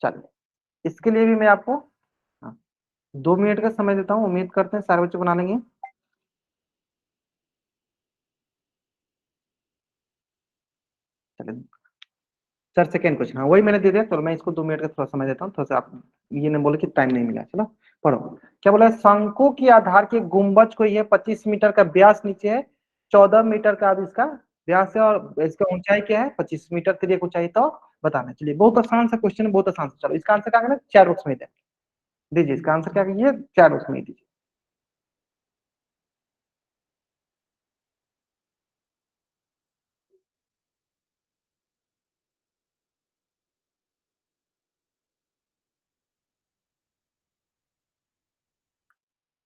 चलिए इसके लिए भी मैं आपको, हाँ, 2 मिनट का समय देता हूँ, उम्मीद करते हैं सारे बच्चे बना लेंगे। चलिए 4 सेकेंड क्वेश्चन, हाँ वही मैंने दे दिया, चलो मैं इसको 2 मिनट का थोड़ा समय देता हूँ, थोड़ा सा आप ये नहीं बोले कि टाइम नहीं मिला। चलो पढ़ो। क्या बोला है, शंकु की आधार के गुंबज को, ये 25 मीटर का व्यास नीचे है, 14 मीटर का अब इसका व्यास है, और इसका ऊंचाई क्या है 25 मीटर, तिर्यक ऊंचाई तो बताना। चलिए बहुत आसान सा क्वेश्चन है, बहुत आसान सा। चलो इसका आंसर क्या है, 4 बॉक्स में दे दीजिए, इसका आंसर क्या है, 4 बॉक्स में दीजिए।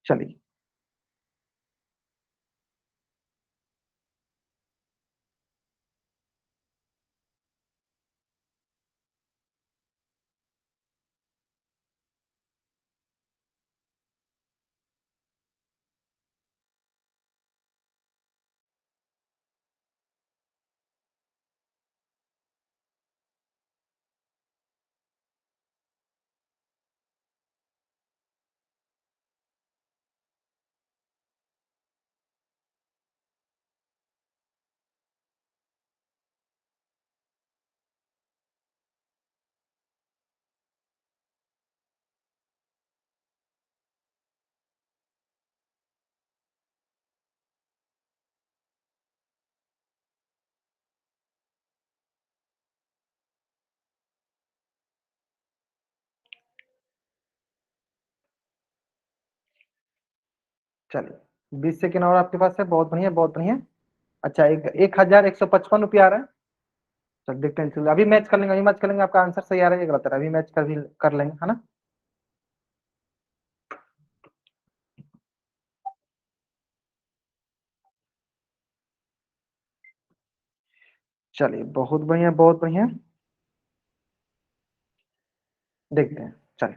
चलिए चलिए 20 सेकेंड और आपके पास है, बहुत बढ़िया बहुत बढ़िया। अच्छा, 1155 रुपया आ रहा है। चल देखते हैं, चलो अभी मैच कर लेंगे, अभी मैच कर लेंगे, आपका आंसर सही आ रहा है ये गलत आ रहा है, अभी मैच कर भी कर लेंगे, है ना। चलिए बहुत बढ़िया बहुत बढ़िया, देखते हैं। चलिए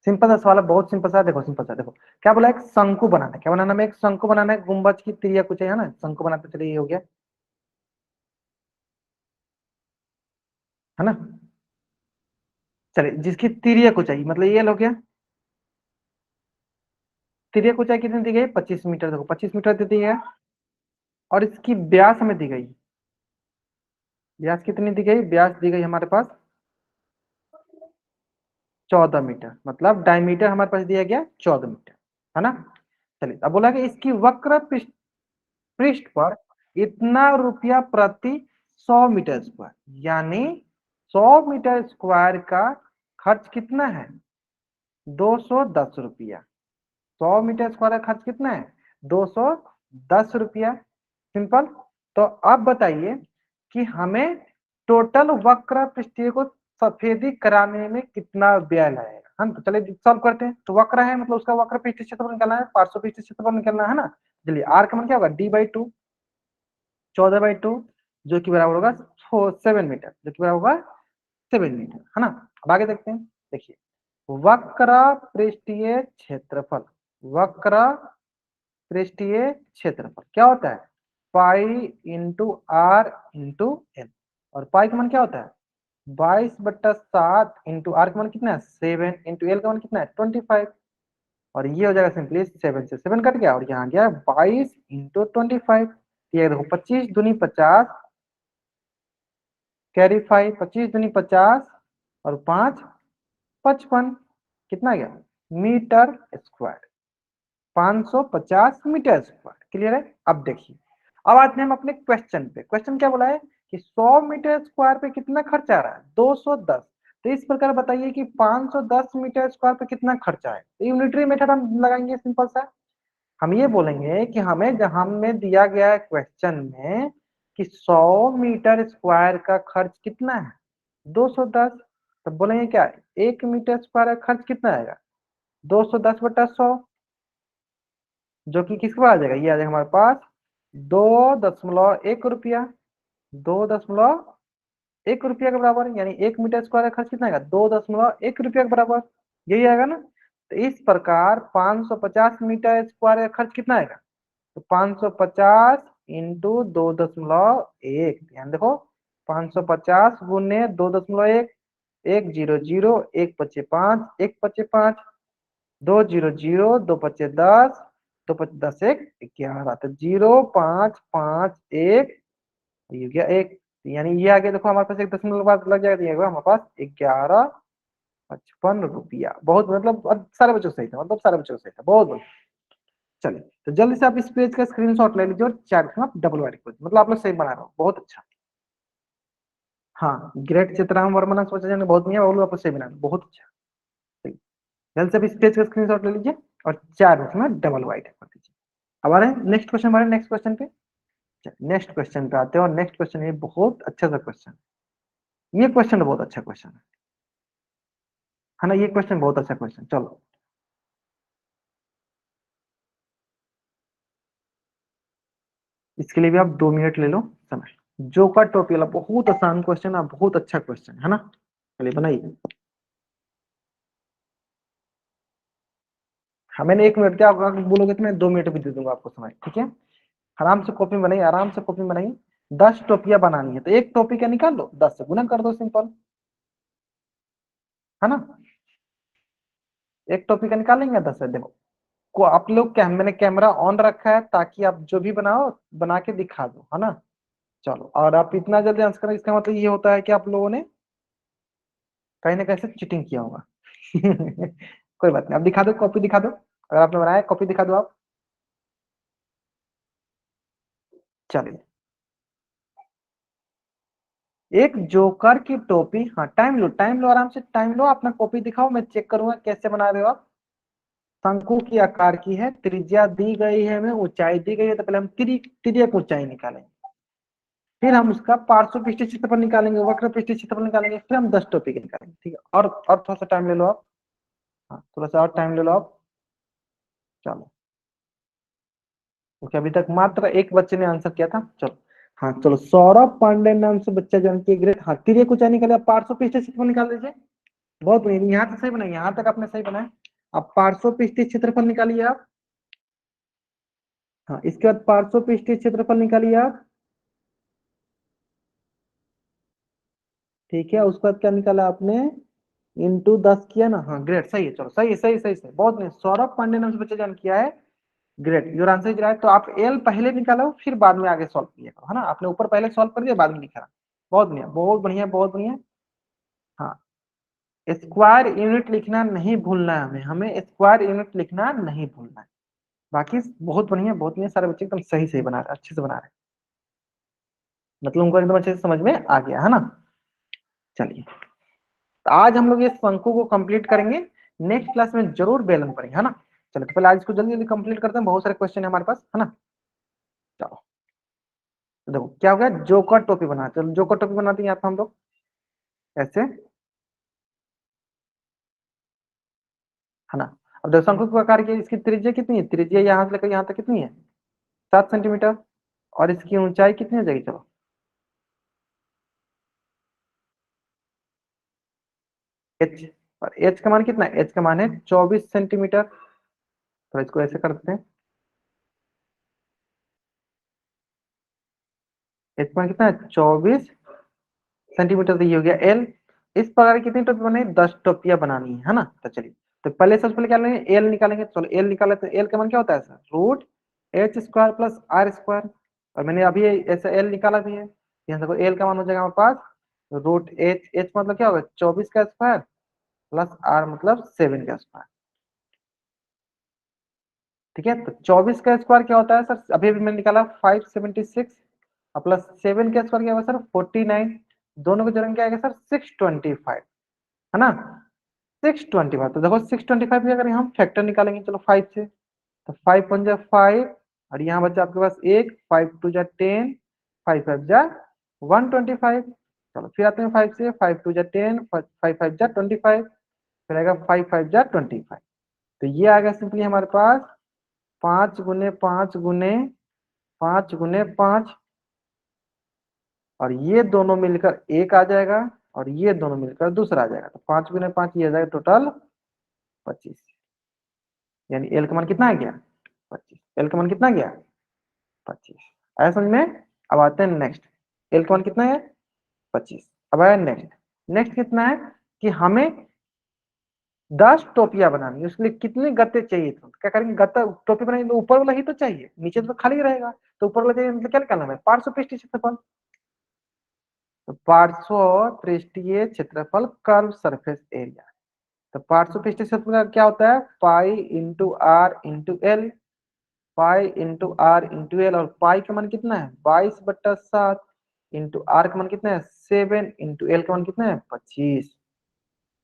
सिंपल सा सवाल है, बहुत सिंपल सा, देखो सिंपल सा, देखो क्या बोला है, एक शंकु बनाना है, क्या बनाना है, एक शंकु बनाना है, गुंबज की त्रिज्या कुछ है ना, शंकु बनाते चलिए, ये हो गया, है ना। चलिए जिसकी तिर्यक को चाहिए, मतलब ये लो गया, तिर्यक ऊंचाई कितनी दी गई, 25 मीटर, देखो 25 मीटर दे दी है, और इसकी व्यास हमें दी गई, व्यास कितनी दी गई, व्यास दी गई हमारे पास 14 मीटर, मतलब डायमीटर हमारे पास दिया गया 14 मीटर, है ना। चलिए अब बोला कि इसकी वक्र पृष्ठ पृष्ठ पर इतना रुपया प्रति 100 मीटर स्क्वायर, यानी 100 मीटर स्क्वायर का खर्च कितना है, 210 रुपया। 100 मीटर स्क्वायर का खर्च कितना है, 210 रुपया। सिंपल। तो अब बताइए कि हमें टोटल वक्र पृष्ठीय को सफेदी कराने में कितना व्यय लगेगा। हम तो चलिए सॉल्व करते हैं। तो वक्र है मतलब उसका वक्र पृष्ठ क्षेत्रफल निकालना है, पार्श्व पृष्ठ क्षेत्रफल निकालना है ना। चलिए आर का मान क्या होगा, D/2, 14/2, जो कि बराबर होगा 7 मीटर, जो कि बराबर होगा 7 मीटर, है ना। अब आगे देखते हैं। देखिए वक्र पृष्ठीय क्षेत्रफल, वक्र पृष्ठीय क्षेत्रफल क्या होता है, pi into are into L, और पाई का मान क्या होता है 22/7, इंटू आर का मान कितना है 7, इंटू एल का मान कितना है 25, और ये हो जाएगा सिंपली 7 से 7 कट गया, और यहाँ गया 22 इंटू 25। ये देखो 25 दूनी 50, कैरी 5, 25 दूनी 50, और 5 55, कितना गया metre square, 550 metre square. Clear है। अब देखिए, अब आते हैं हम अपने क्वेश्चन पे। क्वेश्चन क्या बोला है कि 100 मीटर स्क्वायर पे कितना खर्च आ रहा है 210। तो इस प्रकार बताइए कि 510 मीटर स्क्वायर पे कितना खर्चा है। तो यूनिटरी मेथड हम लगाएंगे, सिंपल सा। हम ये बोलेंगे कि हमें जहां में दिया गया है क्वेश्चन में कि 100 मीटर स्क्वायर का खर्च कितना है 210, तो बोलेंगे क्या 1 मीटर स्क्वायर का खर्च कितना आएगा 210/100, जो कि किसके पास आ जाएगा, ये आ जाएगा हमारे पास 2.1 रुपया, 2.1 रुपया के बराबर, यानी 1 मीटर स्क्वायर का खर्च कितना आएगा, 2.1 रुपया के बराबर, यही आएगा ना। तो इस प्रकार 550 मीटर स्क्वायर का खर्च कितना आएगा, तो 550 इंटू 2.1, ध्यान देखो, 550 गुने 2.1, 100, 1 पचे 5, 1 पचे 5, 200, 2 पचे 10, 2 पचे 10, 1 11, तो 0.551, ये हो गया 1, यानी ये आगे देखो हमारे पास एक दशमलव के बाद लग जाएगा, ये होगा हमारे पास 11.55 रुपया। बहुत मतलब सारे बच्चों को सही था, मतलब सारे बच्चों को सही था, बहुत बहुत। चलिए तो जल्दी से आप इस पेज का स्क्रीनशॉट ले लीजिए और चैट में आप डबल वाइट कर दीजिए, मतलब आप लोग सही बना रहे हो, बहुत अच्छा। हाँ, ग्रेट चित्रांग वर्मन सोचा जाने बहुत नहीं है, और आप सही बना रहे हो, बहुत अच्छा। चलिए, जल्द से आप इस पेज का स्क्रीनशॉट ले लीजिए और चार बॉक्स में डबल वाइट कर दीजिए। अब आ रहे हैं नेक्स्ट क्वेश्चन, हमारे नेक्स्ट क्वेश्चन पे। नेक्स्ट क्वेश्चन पे आते हैं, और नेक्स्ट क्वेश्चन ये बहुत अच्छा सा क्वेश्चन, ये क्वेश्चन बहुत अच्छा क्वेश्चन है ना, ये क्वेश्चन बहुत अच्छा क्वेश्चन। चलो इसके लिए भी आप 2 मिनट ले लो समय। जोकर टोपी वाला बहुत आसान क्वेश्चन है, बहुत अच्छा क्वेश्चन है ना। चलिए बनाइए। हाँ मैंने 1 मिनट क्या, अगर बोलोगे तो मैं 2 मिनट भी दे दूंगा आपको समय, ठीक है। आराम से कॉपी बनाइए, आराम से कॉपी बनाइए। 10 टोपियां बनानी है तो एक टोपी का निकाल लो, 10 से गुना कर दो, सिंपल है ना। एक टोपी का निकालेंगे 10 से, देखो को आप लोग क्या, मैंने कैमरा ऑन रखा है ताकि आप जो भी बनाओ बना के दिखा दो, है ना। चलो, और आप इतना जल्दी आंसर करें, इसका मतलब ये होता है कि आप लोगों ने कहीं ना कहीं से चीटिंग किया होगा। कोई बात नहीं, आप दिखा दो, कॉपी दिखा दो, अगर आपने बनाया कॉपी दिखा दो आप। चलिए, एक जोकर की टोपी, हाँ टाइम लो, टाइम लो, आराम से टाइम लो, अपना कॉपी दिखाओ, मैं चेक करूंगा कैसे बना रहे हो आप। शंकु की आकार की है, त्रिज्या दी गई है, हमें ऊंचाई दी गई है, तो पहले हम तिर्यक ऊंचाई निकालेंगे, फिर हम उसका पार्श्व पृष्ठीय क्षेत्रफल निकालेंगे, वक्र पृष्ठीय क्षेत्रफल निकालेंगे, फिर हम 10 टोपी के निकालेंगे, ठीक है। और थोड़ा सा टाइम ले लो आप, हाँ थोड़ा सा और टाइम ले लो आप। चलो, क्योंकि अभी तक मात्र एक बच्चे ने आंसर किया था। चलो, हाँ चलो, सौरभ पांडे नाम से बच्चा जान के ग्रेट, हाँ तिर्यक ऊंचाई निकाले, पार्श्व पृष्ठीय क्षेत्रफल निकाल दीजिए। बहुत बढ़िया, यहाँ तक सही बनाए, यहाँ तक आपने सही बनाया। अब पार्श्व पृष्ठीय क्षेत्रफल निकालिए आप। हाँ, इसके बाद पार्श्व पृष्ठीय क्षेत्रफल निकालिए आप। ठीक है, उसके बाद क्या निकाला आपने, इंटू 10 किया ना, हाँ ग्रेट, सही है, चलो सही है, सही सही सही, बहुत नहीं, सौरभ पांडे नाम से बच्चे जान किया है। Great, your answer is right. तो आप एल पहले निकालो, फिर बाद में आगे सॉल्व किया करो, है ना। आपने ऊपर पहले सॉल्व कर दिया, बाद में लिखा। बहुत बढ़िया, बहुत बढ़िया, बहुत बढ़िया। हाँ, स्क्वायर यूनिट लिखना नहीं भूलना है, हमें हमें स्क्वायर यूनिट लिखना नहीं भूलना है। बाकी बहुत बढ़िया, बहुत बढ़िया, सारे बच्चे एकदम सही सही बना रहे, अच्छे से बना रहे, मतलब उनको एकदम अच्छे से समझ में आ गया, है ना। चलिए, तो आज हम लोग ये शंकु को कंप्लीट करेंगे, नेक्स्ट क्लास में जरूर बेलन पढ़ेंगे, है ना। चलो तो पहले आज इसको जल्दी जल्दी कंप्लीट करते हैं, बहुत सारे क्वेश्चन है हमारे पास, है ना। चलो, तो देखो क्या हो गया, जोकर टोपी बना, चलो जोकर टोपी बनाते हैं यहाँ पे हम लोग ऐसे, है ना। अब देखो शंकु के आकार की इसकी त्रिज्या कितनी है, त्रिज्या यहाँ से लेकर यहाँ तक कितनी है, 7 सेंटीमीटर। और इसकी ऊंचाई कितनी हो जाएगी, चलो एच, और एच का मान कितना है, एच का मान है 24 सेंटीमीटर। तो इसको ऐसे करते हैं, एच का मान कितना है, 24 सेंटीमीटर। तो ये हो गया एल। इस प्रकार की कितनी टोपी बनाई, 10 टोपियां बनानी है ना। तो चलिए, तो पहले सबसे पहले क्या लेंगे, एल निकालेंगे। चलो एल निकाले, तो एल का मान क्या होता है sir, root H square plus R square. और मैंने अभी ऐसा एल निकाला भी है, यहाँ देखो एल का मान हो जाएगा हमारे पास रूट एच, एच मतलब क्या होगा, 24 का स्क्वायर प्लस आर मतलब 7 का स्क्वायर। ठीक है, तो 24 का स्क्वायर क्या होता है सर, अभी अभी मैंने निकाला 576, और प्लस 7 का स्क्वायर क्या होगा सर, 49। दोनों को जोड़ेंगे क्या आएगा सर, 625, है ना। 625, तो देखो 625 भी अगर हम फैक्टर निकालेंगे, चलो 5 से, तो 5 × 5, और यहाँ बचा आपके पास एक, 5 × 2 = 10, 5 × 5 = 125। चलो फिर आते हैं 5 से, 5 × 2 = 10, 5 × 5 = 25, फिर आएगा 5 × 5 = 25। तो ये आ गया सिंपली हमारे पास 5 × 5 × 5 × 5 और ये दोनों मिलकर एक आ जाएगा और ये दोनों मिलकर दूसरा आ जाएगा, तो 5 × 5 ये आ जाएगा टोटल 25। यानी एल का मान कितना आ गया 25। एल का मान कितना गया 25। आया समझ में। अब आते हैं नेक्स्ट। एल का मान कितना है 25। अब आया नेक्स्ट। नेक्स्ट कितना है कि हमें 10 टोपियां बनानी है, उसके लिए कितने गत्ते चाहिए, तो क्या करेंगे, गत्ता टोपी बनाएंगे तो ऊपर वाला ही तो चाहिए, नीचे तो खाली रहेगा, तो ऊपर वाला चाहिए, मतलब क्या निकालना है 500 पृष्ठीय क्षेत्रफल। तो 500 पृष्ठीय क्षेत्रफल कर्व सरफेस एरिया। तो 500 पृष्ठीय क्षेत्रफल का क्या होता है pi into are into L. Pi into are into L, और पाई का मान कितना है 22/7 इंटू आर का मान कितना है 7 इंटू एल का मान कितना है 25।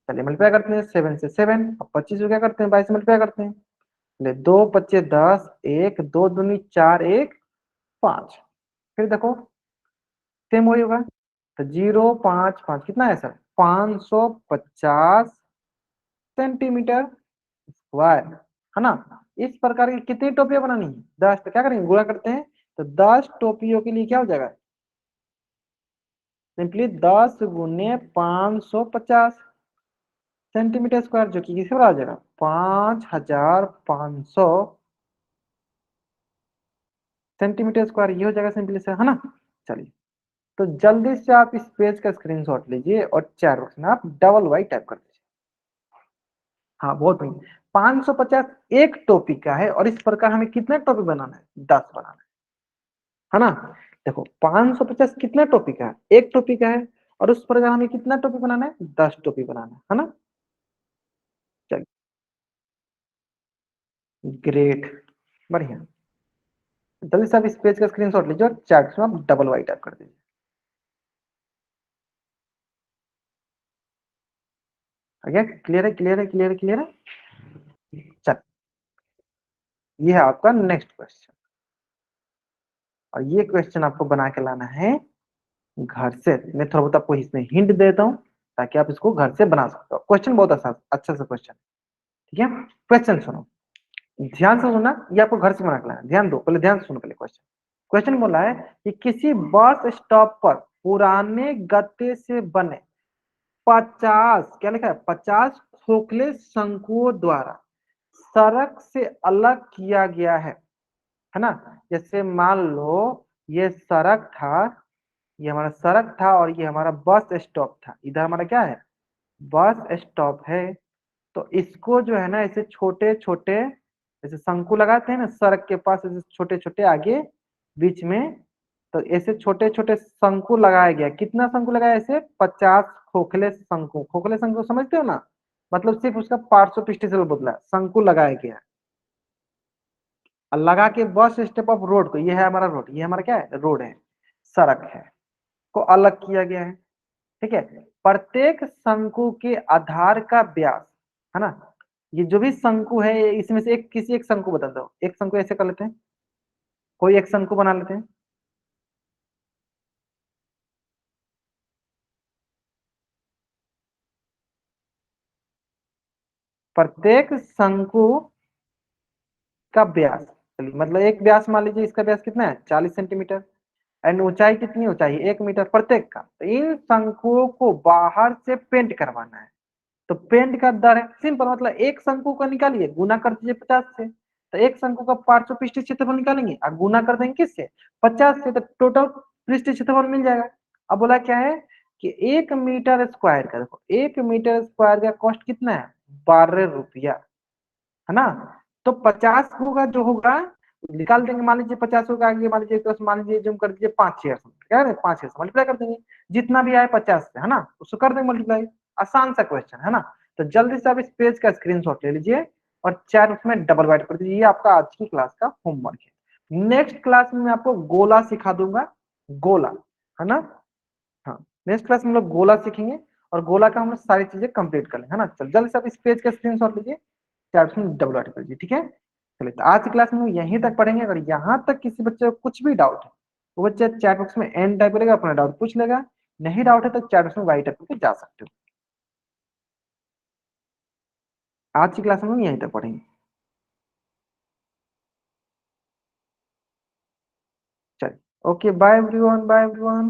चलिए मल्टीप्लाई करते हैं 7 से 7, अब 25 को क्या करते हैं 22 से मल्टीप्लाई करते हैं। ले 2 × 5 = 10, 1 2 दूनी 4 1 5। फिर देखो सेम वही होगा, तो 0.55 कितना है सर 550 सेंटीमीटर स्क्वायर, है ना। इस प्रकार की कितनी टोपियां बनानी है 10, तो क्या करेंगे गुणा करते हैं, तो 10 टोपियों के लिए क्या हो जाएगा सिंपली 10 × 550 सेंटीमीटर स्क्वायर, जो कि किसी और आ जाएगा 5500 सेंटीमीटर स्क्वायर, ये हो जाएगा सिंपली से, है ना। चलिए तो जल्दी से आप इस पेज का स्क्रीनशॉट लीजिए और चैट बॉक्स में आप डबल वाई टाइप कर दीजिए। हाँ बहुत बढ़िया। 550 एक टोपी का है और इस प्रकार हमें कितने टोपी बनाना है 10 बनाना है ना। देखो 550 कितने टोपी का है एक टोपी का है, और उस प्रकार हमें कितना टोपी बनाना है 10 टोपी बनाना है ना। चलिए ग्रेट, बढ़िया। जल्दी से आप इस पेज का स्क्रीनशॉट लीजिए और चैट में आप डबल वाई टाइप कर दीजिए। ओके क्लियर है क्लियर है क्लियर है क्लियर है। चल ये है आपका नेक्स्ट क्वेश्चन, और ये क्वेश्चन आपको बना के लाना है घर से। मैं थोड़ा बहुत आपको इसमें हिंट देता हूँ ताकि आप इसको घर से बना सकते हो। क्वेश्चन बहुत आसान अच्छा सा क्वेश्चन, ठीक है। क्वेश्चन सुनो ध्यान से, सुनना ये आपको घर से बना के लाना है। ध्यान दो पहले, ध्यान से सुनो पहले क्वेश्चन। क्वेश्चन बोला है कि किसी बस स्टॉप पर पुराने गत्ते से बने 50, क्या लिखा है 50 खोखले शंकुओं द्वारा सड़क से अलग किया गया है ना। जैसे मान लो ये सड़क था, ये हमारा सड़क था और ये हमारा बस स्टॉप था, इधर हमारा क्या है बस स्टॉप है। तो इसको जो है ना ऐसे छोटे छोटे जैसे शंकु लगाते हैं ना सड़क के पास, ऐसे छोटे छोटे आगे बीच में, तो ऐसे छोटे छोटे शंकु लगाया गया। कितना शंकु लगाया ऐसे 50 खोखले शंकु। खोखले शंकु समझते हो ना, मतलब सिर्फ उसका पार्श्व पृष्ठ से बदला शंकु लगाया गया और लगा के बस स्टॉप ऑफ रोड को, ये है हमारा रोड, ये हमारा क्या है रोड है सड़क है, को अलग किया गया है। ठीक है, प्रत्येक शंकु के आधार का व्यास, है ना। ये जो भी शंकु है इसमें से एक किसी एक शंकु बता दो, एक शंकु ऐसे कर लेते हैं, कोई एक शंकु बना लेते हैं। प्रत्येक शंकु का व्यास, चलिए मतलब एक व्यास मान लीजिए, इसका व्यास कितना है 40 सेंटीमीटर, एंड ऊंचाई कितनी ऊंचाई 1 मीटर प्रत्येक का। तो इन शंकुओं को बाहर से पेंट करवाना है, तो पेंट का दर है सिंपल, मतलब एक शंकु का निकालिए गुना कर दीजिए 50 से, तो एक शंकु का पार्श्व पृष्ठीय क्षेत्रफल निकालेंगे और गुना कर देंगे किससे 50 से, तो टोटल पृष्ठीय क्षेत्रफल मिल जाएगा। अब बोला क्या है कि 1 मीटर स्क्वायर का, देखो 1 मीटर स्क्वायर का कॉस्ट कितना है 12 रुपया, है ना। तो 50 होगा जो होगा निकाल देंगे, मान लीजिए 50 होगा आगे, मान लीजिए तो मान लीजिए जूम कर दीजिए 5 6 क्या है 5 6 मल्टीप्लाई कर देंगे, जितना भी आए 50 से, है ना, उसको कर देंगे मल्टीप्लाई। आसान सा क्वेश्चन है ना। तो जल्दी से आप इस पेज का स्क्रीनशॉट ले लीजिए और चार उसमें डबल बाइट कर दीजिए। ये आपका आज की क्लास का होमवर्क है। नेक्स्ट क्लास में मैं आपको गोला सिखा दूंगा, गोला, है ना। हाँ नेक्स्ट क्लास में हम लोग गोला सीखेंगे और गोला का हम लोग सारी चीजें कंप्लीट कर लेंगे, है ना। चल जल्दी से आप इस पेज का स्क्रीनशॉट लीजिए, चार में डबल बाइट कर दीजिए, ठीक है। चलिए तो आज की क्लास में हम यहीं तक पढ़ेंगे। अगर यहाँ तक किसी बच्चे को कुछ भी डाउट है वो बच्चा चैट बॉक्स में एन टाइप करेगा, अपना डाउट पूछ लेगा। नहीं डाउट है तो चैट बॉक्स में वाई टाइप करके जा सकते हो। आज की क्लास में हम यहीं तक पढ़ेंगे। Okay bye everyone, bye everyone.